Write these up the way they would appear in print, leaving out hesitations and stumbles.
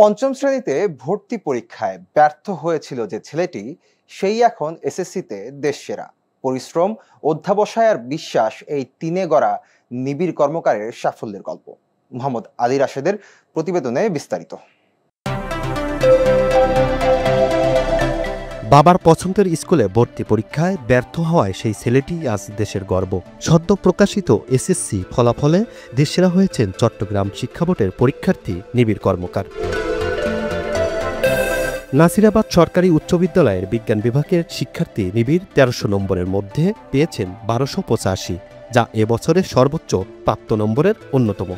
পঞ্চম শ্রেণীতে ভর্তি পরীক্ষায় ব্যর্থ হয়েছিল যে ছেলেটি, সেই এখন এসএসসিতে দেশসেরা। পরিশ্রম, অধ্যাবসায় আর বিশ্বাস, এই তিনে গড়া নিবিড় কর্মকারের সাফল্যের গল্প। মোহাম্মদ আলী রাশেদের প্রতিবেদনে বিস্তারিত। বাবার পছন্দের স্কুলে ভর্তি পরীক্ষায় ব্যর্থ হওয়ায় সেই ছেলেটি আজ দেশের গর্ব। সদ্য প্রকাশিত এসএসসি ফলাফলে দেশসেরা হয়েছেন চট্টগ্রাম শিক্ষা বোর্ডের পরীক্ষার্থী নিবিড় কর্মকার। নাসিরাবাদ সরকারি উচ্চ বিদ্যালয়ের বিজ্ঞান বিভাগের শিক্ষার্থী নিবিড় ১৩০০ নম্বরের মধ্যে পেয়েছেন ১২৮৫, যা এবছরের সর্বোচ্চ প্রাপ্ত নম্বরের অন্যতম।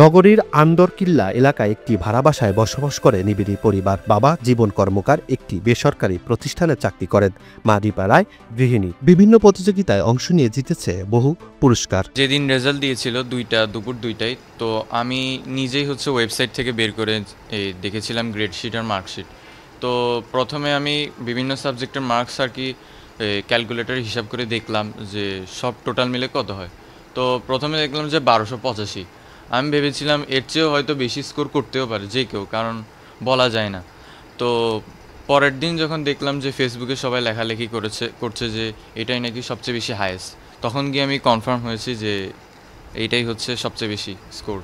নগরীর আন্দরকিল্লা এলাকায় একটি ভাড়া বাসায় বসবাস করে নিবিড় পরিবার। বাবা জীবন কর্মকার একটি বেসরকারি প্রতিষ্ঠানে চাকরি করেন, মা দীপা রায় গৃহিণী। বিভিন্ন প্রতিযোগিতায় অংশ নিয়ে জিতেছে বহু পুরস্কার। যেদিন রেজাল্ট দিয়েছিল দুপুর 2টায়, তো আমি নিজেই ওয়েবসাইট থেকে বের করে দেখেছিলাম গ্রেডশিট আর মার্কশিট। তো প্রথমে আমি বিভিন্ন সাবজেক্টের মার্কস আর কি ক্যালকুলেটর হিসাব করে দেখলাম যে সব টোটাল মিলে কত হয়। তো প্রথমে দেখলাম যে ১২৮৫। আমি ভেবেছিলাম এর চেয়েও হয়তো বেশি স্কোর করতেও পারে যে কেউ, কারণ বলা যায় না। তো পরের দিন যখন দেখলাম যে ফেসবুকে সবাই লেখালেখি করছে যে এটাই নাকি সবচেয়ে বেশি হায়েস্ট, তখন গিয়ে আমি কনফার্ম হয়েছি যে এইটাই হচ্ছে সবচেয়ে বেশি স্কোর।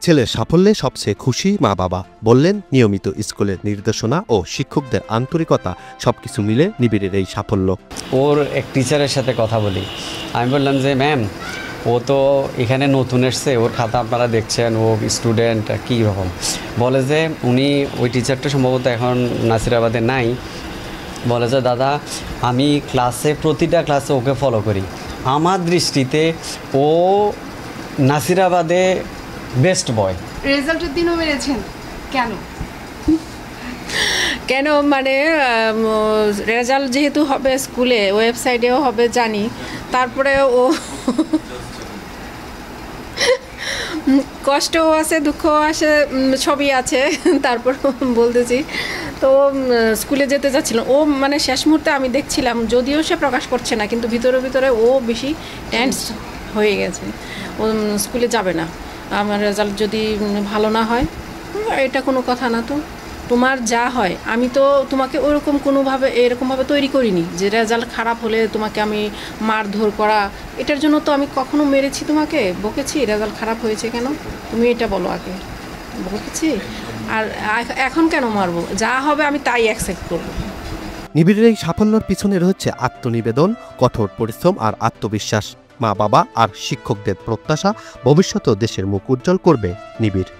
ছেলের সাফল্যে সবচেয়ে খুশি মা বাবা। বললেন, নিয়মিত স্কুলের নির্দেশনা ও শিক্ষকদের আন্তরিকতা সবকিছু মিলে নিবিড়ের এই সাফল্য। ওর এক টিচারের সাথে কথা বলি, আমি বললাম যে ম্যাম, ও তো এখানে নতুন এসছে, ওর খাতা আপনারা দেখছেন, ও স্টুডেন্ট কী রকম। বলে যে উনি ওই টিচারটা সম্ভবত এখন নাসিরাবাদে নাই। বলে যে দাদা, আমি প্রতিটা ক্লাসে ওকে ফলো করি, আমার দৃষ্টিতে ও নাসিরাবাদে বেস্ট বয়। রেজাল্টের দিনও মেরেছেন কেন? কেন মানে রেজাল্ট যেহেতু হবে স্কুলে, ওয়েবসাইটেও হবে জানি, তারপরে ও কষ্টও আছে, দুঃখও আছে, সবই আছে। তারপর বলতেছি তো স্কুলে যেতে চাচ্ছিল ও, মানে শেষ মুহূর্তে আমি দেখছিলাম, যদিও সে প্রকাশ করছে না, কিন্তু ভিতরে ভিতরে ও বেশি টেন্স হয়ে গেছে। ও স্কুলে যাবে না, আমার রেজাল্ট যদি ভালো না হয়। এটা কোনো কথা না, তো তোমার যা হয়, আমি তো তোমাকে ওরকম এরকমভাবে তৈরি করিনি যে রেজাল্ট খারাপ হলে তোমাকে আমি মারধর করা। এটার জন্য তো আমি কখনো মেরেছি, তোমাকে বকেছি রেজাল্ট খারাপ হয়েছে কেন? তুমি এটা বলো আগে, বকেছি? আর এখন কেন মারবো? যা হবে আমি তাই অ্যাকসেপ্ট করবো। নিবিড়ের এই সাফল্যের পিছনে রয়েছে আত্মনিবেদন, কঠোর পরিশ্রম আর আত্মবিশ্বাস। মা বাবা আর শিক্ষকদের প্রত্যাশা ভবিষ্যতেও দেশের মুখ উজ্জ্বল করবে নিবিড়।